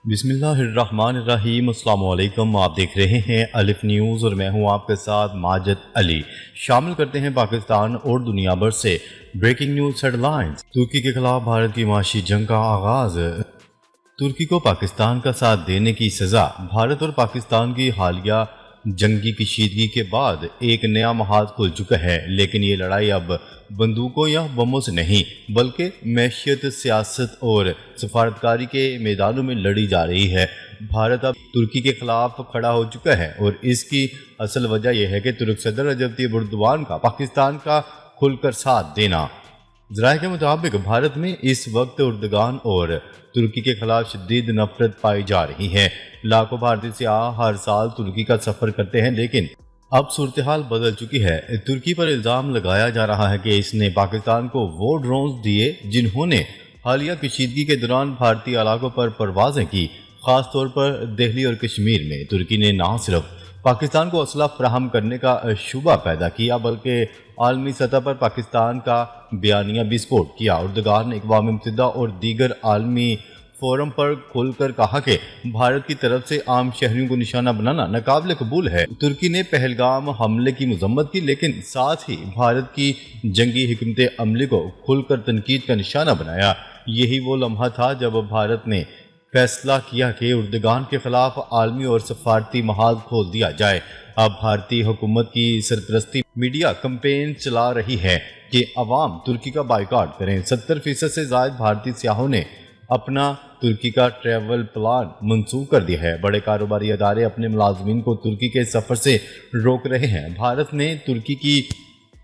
बिस्मिल्लाहिर्रहमानिर्रहीम। अस्सलाम वालेकुम। आप देख रहे हैं अलिफ न्यूज़ और मैं हूं आपके साथ माजिद अली। शामिल करते हैं पाकिस्तान और दुनिया भर से ब्रेकिंग न्यूज़ हेडलाइंस। तुर्की के खिलाफ भारत की माशी जंग का आगाज। तुर्की को पाकिस्तान का साथ देने की सज़ा। भारत और पाकिस्तान की हालिया जंगी कशीदगी के बाद एक नया महाज खुल चुका है, लेकिन ये लड़ाई अब बंदूकों या बमों से नहीं बल्कि मैशियत, सियासत और सफारतकारी के मैदानों में लड़ी जा रही है। भारत अब तुर्की के खिलाफ खड़ा हो चुका है और इसकी असल वजह यह है कि तुर्क सदर रजब तैयब एर्दोगान का पाकिस्तान का खुलकर साथ देना। ज़राए के मुताबिक भारत में इस वक्त एर्दोगान और तुर्की के खिलाफ शदीद नफरत पाई जा रही है। लाखों भारतीय सियाह हर साल तुर्की का सफ़र करते हैं, लेकिन अब सूरत हाल बदल चुकी है। तुर्की पर इल्ज़ाम लगाया जा रहा है कि इसने पाकिस्तान को वो ड्रोन्स दिए जिन्होंने हालिया कशीदगी के दौरान भारतीय इलाकों पर परवाज़ें की, ख़ास तौर पर दिल्ली और कश्मीर में। तुर्की ने न सिर्फ पाकिस्तान को असला फराहम करने का शुबा पैदा किया बल्कि आलमी सतह पर पाकिस्तान का बयानिया भी स्पोर्ट किया। एर्दोगान ने अक़वाम मुत्तहिदा और दीगर आलमी फोरम पर खुलकर कहा कि भारत की तरफ से आम शहरियों को निशाना बनाना नाकाबिल कबूल है। तुर्की ने पहलगाम हमले की मजम्मत की, लेकिन साथ ही भारत की जंगी हिकमत अमली को खुलकर तनकीद का निशाना बनाया। यही वो लम्हा था जब भारत ने फैसला किया कि एर्दोगान के खिलाफ आलमी और सफारती महाज खोल दिया जाए। अब भारतीय हुकूमत की सरपरस्ती मीडिया कैंपेन चला रही है कि अवाम तुर्की का बाइकआउट करें। 70% से ज़ायद भारतीय सियाहों ने अपना तुर्की का ट्रैवल प्लान मंसूख कर दिया है। बड़े कारोबारी अदारे अपने मुलाजमीन को तुर्की के सफ़र से रोक रहे हैं। भारत ने तुर्की की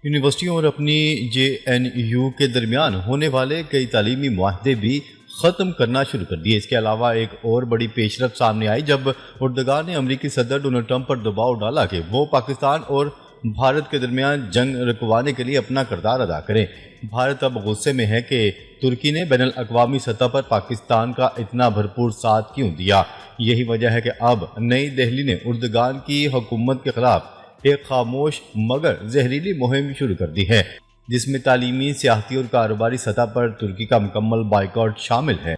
यूनिवर्सिटियों और अपनी JNU के दरमियान होने वाले कई तालीमी मुआहदे भी ख़त्म करना शुरू कर दिए। इसके अलावा एक और बड़ी पेशरफ सामने आई जब एर्दोगान ने अमेरिकी सदर डोनाल्ड ट्रंप पर दबाव डाला कि वो पाकिस्तान और भारत के दरमियान जंग रुकवाने के लिए अपना किरदार अदा करें। भारत अब गुस्से में है कि तुर्की ने बैनुल अक़वामी सतह पर पाकिस्तान का इतना भरपूर साथ क्यों दिया। यही वजह है कि अब नई दिल्ली ने एर्दोगान की हुकूमत के खिलाफ एक खामोश मगर जहरीली मुहिम शुरू कर दी है, जिसमें तालीमी, सियासी और कारोबारी सतह पर तुर्की का मुकम्मल बाइकआउट शामिल है।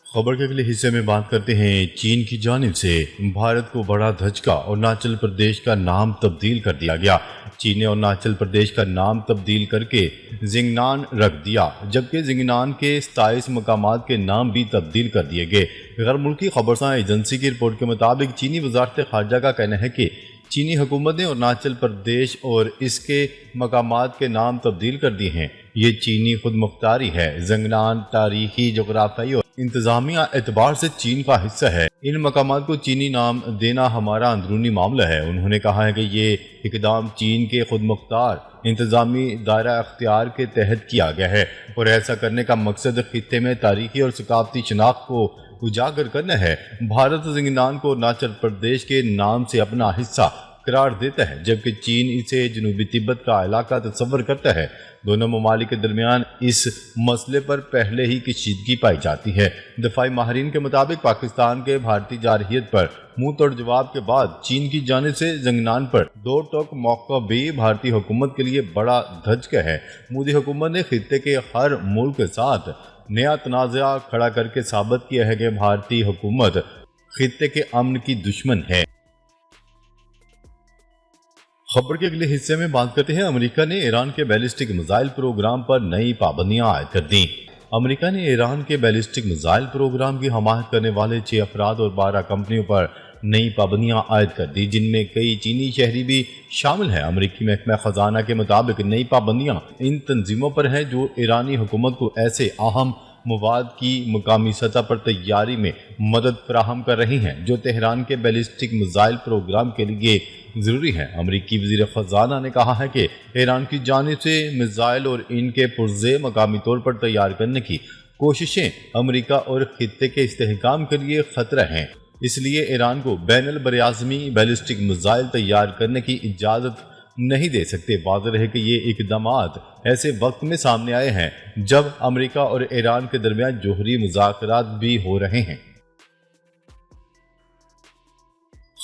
खबर के अगले हिस्से में बात करते हैं चीन की जानिब से भारत को बड़ा धचका। अरुणाचल प्रदेश का नाम तब्दील कर दिया गया। चीन ने अरुणाचल प्रदेश का नाम तब्दील करके जिंगनान रख दिया, जबकि जिंगनान के 27 मकामात के नाम भी तब्दील कर दिए गए। गैर मुल्की खबरसां एजेंसी की रिपोर्ट के मुताबिक चीनी वज़ारत ख़ारजा का कहना है कि चीनी हुकूमत ने अरुणाचल प्रदेश और इसके मकामात के नाम तब्दील कर दिए हैं। ये चीनी खुद मुख्तारी है। जिंगनान तारीखी, जोग्राफियाई और इंतजामिया एतबार से चीन का हिस्सा है। इन मकामात को चीनी नाम देना हमारा अंदरूनी मामला है। उन्होंने कहा है कि ये इकदाम चीन के खुद मुख्तार इंतजामी दायरा अख्तियार के तहत किया गया है और ऐसा करने का मकसद खित्ते में तारीखी और सकाफती शनाख्त को उजागर करना है। भारत जिंगनान को अरुणाचल प्रदेश के नाम से अपना हिस्सा करार देता है, जबकि चीन इसे जनूबी तिब्बत का इलाका तस्वर करता है। दोनों ममालिक के दरमियान इस मसले पर पहले ही कशीदगी पाई जाती है। दफाई माहिरीन के मुताबिक पाकिस्तान के भारतीय जारहियत पर मुंह तोड़ जवाब के बाद चीन की जानिब से जिंगनान पर दो टोक मौका भी भारतीय हुकूमत के लिए बड़ा धचका है। मोदी हुकूमत ने खित्ते के हर मुल्क के साथ नया तनाज़ा खड़ा करके साबित किया है कि भारतीय हुकूमत खित्ते के अमन की दुश्मन है। खबर के अगले हिस्से में बात करते हैं अमेरिका ने ईरान के बैलिस्टिक मिसाइल प्रोग्राम पर नई पाबंदियां आयद कर दी। अमेरिका ने ईरान के बैलिस्टिक मिसाइल प्रोग्राम की हमायत करने वाले 6 अफराद और 12 कंपनियों पर नई पाबंदियां आयद कर दी, जिनमें कई चीनी शहरी भी शामिल हैं। अमेरिकी महकमा खजाना के मुताबिक नई पाबंदियां इन तंजीमों पर हैं जो ईरानी हुकूमत को ऐसे अहम मवाद की मुकामी सतह पर तैयारी में मदद फराहम कर रही हैं जो तेहरान के बैलिस्टिक मिसाइल प्रोग्राम के लिए ज़रूरी है। अमरीकी वज़ीर ख़जाना ने कहा है कि ईरान की जानिब से मिसाइल और इनके पुर्जे मकामी तौर पर तैयार करने की कोशिशें अमरीका और खित्ते के इस्तेहकाम के लिए ख़तरा हैं। इसलिए ईरान को बैनुल बरआज़मी बैलिस्टिक मिसाइल तैयार करने की इजाज़त नहीं दे सकते। वाज़ेह है कि ये इक़दामात ऐसे वक्त में सामने आए हैं जब अमेरिका और ईरान के दरमियान जोहरी मुज़ाकरात भी हो रहे हैं।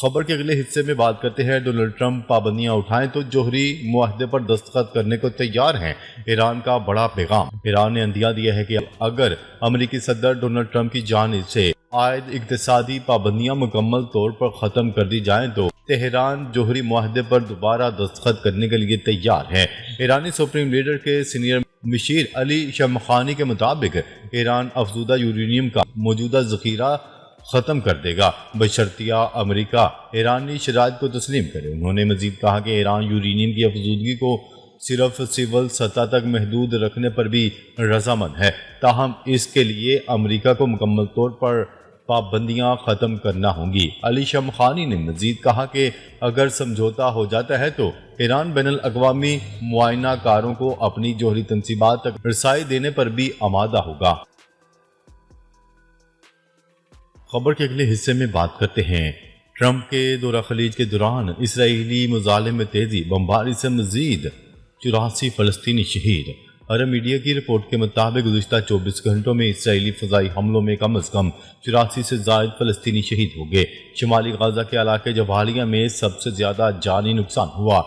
خبر کے اگلے حصے میں بات کرتے ہیں ڈونلڈ ٹرمپ پابندیاں اٹھائیں تو جوہری معاہدے پر دستخط کرنے کو تیار ہیں، ایران کا بڑا پیغام۔ ایران نے اندیہ دیا ہے کہ اگر امریکی صدر ڈونلڈ ٹرمپ کی جانب سے عائد اقتصادی پابندیاں مکمل طور پر ختم کر دی جائیں تو تہران جوہری معاہدے پر دوبارہ دستخط کرنے کے لیے تیار ہے۔ ایرانی سپریم لیڈر کے سینئر مشیر علی شمخانی کے مطابق ایران افزودہ یورینیم کا موجودہ ذخیرہ ختم کر دے گا بشرطیہ امریکہ ایرانی شرائط کو تسلیم کرے۔ انہوں نے مزید کہا کہ ایران یورینیم کی افزودگی کو صرف سول سطح تک محدود رکھنے پر بھی رضامند ہے، تاہم اس کے لیے امریکہ کو مکمل طور پر پابندیاں ختم کرنا ہوں گی۔ علی شمخانی نے مزید کہا کہ اگر سمجھوتہ ہو جاتا ہے تو ایران بین الاقوامی معائنہ کاروں کو اپنی جوہری تنصیبات تک رسائی دینے پر بھی آمادہ ہوگا۔ خبر کے اگلے حصے میں بات کرتے ہیں ٹرمپ کے دورہ خلیج کے دوران اسرائیلی مظالم میں تیزی، بمباری سے مزید 84 فلسطینی شہید۔ عرب میڈیا کی رپورٹ کے مطابق گزشتہ 24 گھنٹوں میں اسرائیلی فضائی حملوں میں کم از کم 84 سے زائد فلسطینی شہید ہو گئے۔ شمالی غزہ کے علاقے جبالیہ میں سب سے زیادہ جانی نقصان ہوا،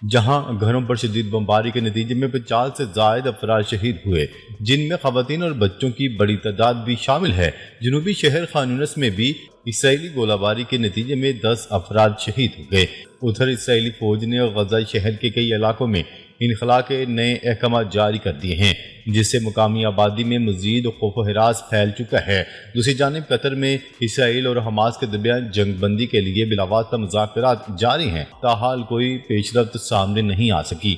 جہاں گھروں پر شدید بمباری کے نتیجے میں 50 سے زائد افراد شہید ہوئے، جن میں خواتین اور بچوں کی بڑی تعداد بھی شامل ہے۔ جنوبی شہر خان یونس میں بھی اسرائیلی گولہ باری کے نتیجے میں 10 افراد شہید ہو گئے۔ ادھر اسرائیلی فوج نے غزہ شہر کے کئی علاقوں میں انخلاء کے نئے احکامات جاری کر دیے ہیں، جس سے مقامی آبادی میں مزید خوف و ہراس پھیل چکا ہے۔ دوسری جانب قطر میں اسرائیل اور حماس کے درمیان جنگ بندی کے لیے بلاواسطہ مذاکرات جاری ہیں، تاحال کوئی پیش رفت سامنے نہیں آ سکی۔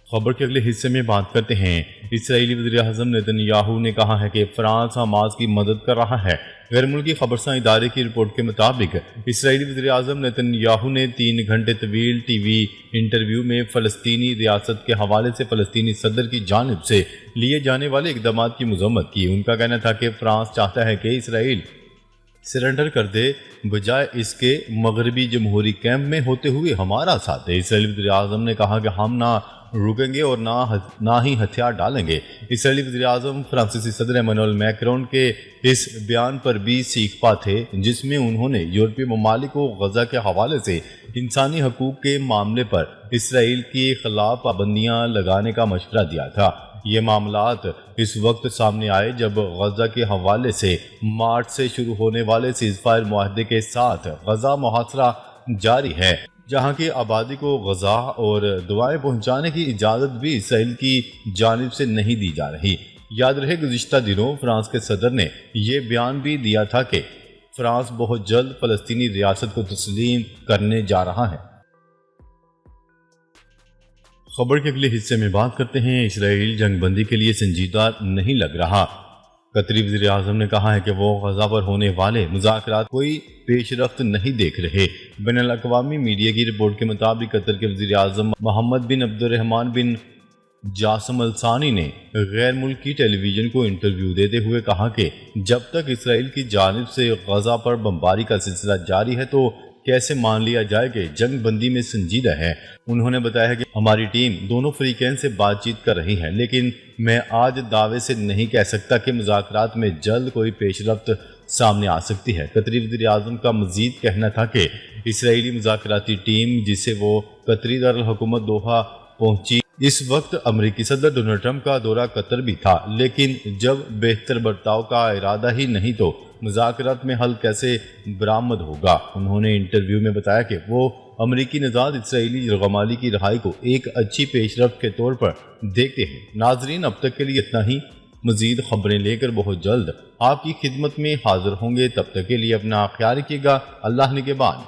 خبر کے اگلے حصے میں بات کرتے ہیں اسرائیلی وزیر اعظم نیتن یاہو نے کہا ہے کہ فرانس حماس کی مدد کر رہا ہے۔ غیر ملکی خبرساں ادارے کی رپورٹ کے مطابق اسرائیلی وزیر اعظم نیتن یاہو نے 3 گھنٹے طویل ٹی وی انٹرویو میں فلسطینی ریاست کے حوالے سے فلسطینی صدر کی جانب سے لیے جانے والے اقدامات کی مذمت کی۔ ان کا کہنا تھا کہ فرانس چاہتا ہے کہ اسرائیل سرنڈر کر دے، بجائے اس کے مغربی جمہوری کیمپ میں ہوتے ہوئے ہمارا ساتھ دے۔ اسرائیلی وزیر اعظم نے کہا کہ ہم نہ رکیں گے اور نہ ہی ہتھیار ڈالیں گے۔ اسرائیلی وزیر اعظم فرانسیسی صدر ایمانوئل میکرون کے اس بیان پر بھی سیکھپا تھے، جس میں انہوں نے یورپی ممالک کو غزہ کے حوالے سے انسانی حقوق کے معاملے پر اسرائیل کے خلاف پابندیاں لگانے کا مشورہ دیا تھا۔ یہ معاملات اس وقت سامنے آئے جب غزہ کے حوالے سے مارچ سے شروع ہونے والے سیز فائر معاہدے کے ساتھ غزہ محاصرہ جاری ہے، جہاں کی آبادی کو غذا اور دوائیں پہنچانے کی اجازت بھی اسرائیل کی جانب سے نہیں دی جا رہی۔ یاد رہے گزشتہ دنوں فرانس کے صدر نے یہ بیان بھی دیا تھا کہ فرانس بہت جلد فلسطینی ریاست کو تسلیم کرنے جا رہا ہے۔ خبر کے اگلے حصے میں بات کرتے ہیں اسرائیل جنگ بندی کے لیے سنجیدہ نہیں لگ رہا۔ قطری وزیر اعظم نے کہا ہے کہ وہ غزہ پر ہونے والے مذاکرات کوئی پیش رفت نہیں دیکھ رہے۔ بین الاقوامی میڈیا کی رپورٹ کے مطابق قطر کے وزیر اعظم محمد بن عبد الرحمن بن جاسم الثانی نے غیر ملکی ٹیلی ویژن کو انٹرویو دیتے ہوئے کہا کہ جب تک اسرائیل کی جانب سے غزہ پر بمباری کا سلسلہ جاری ہے تو کیسے مان لیا جائے کہ جنگ بندی میں سنجیدہ ہے۔ انہوں نے بتایا کہ ہماری ٹیم دونوں فریقین سے بات چیت کر رہی ہے، لیکن میں آج دعوے سے نہیں کہہ سکتا کہ مذاکرات میں جلد کوئی پیش رفت سامنے آ سکتی ہے۔ قطری وزیر اعظم کا مزید کہنا تھا کہ اسرائیلی مذاکراتی ٹیم جسے وہ قطری دارالحکومت دوحہ پہنچی، اس وقت امریکی صدر ڈونلڈ ٹرمپ کا دورہ قطر بھی تھا، لیکن جب بہتر برتاؤ کا ارادہ ہی نہیں تو مذاکرات میں حل کیسے برآمد ہوگا۔ انہوں نے انٹرویو میں بتایا کہ وہ امریکی نژاد اسرائیلی یرغمالی کی رہائی کو ایک اچھی پیش رفت کے طور پر دیکھتے ہیں۔ ناظرین، اب تک کے لیے اتنا ہی۔ مزید خبریں لے کر بہت جلد آپ کی خدمت میں حاضر ہوں گے، تب تک کے لیے اپنا خیال رکھیے گا۔ اللہ نگہبان۔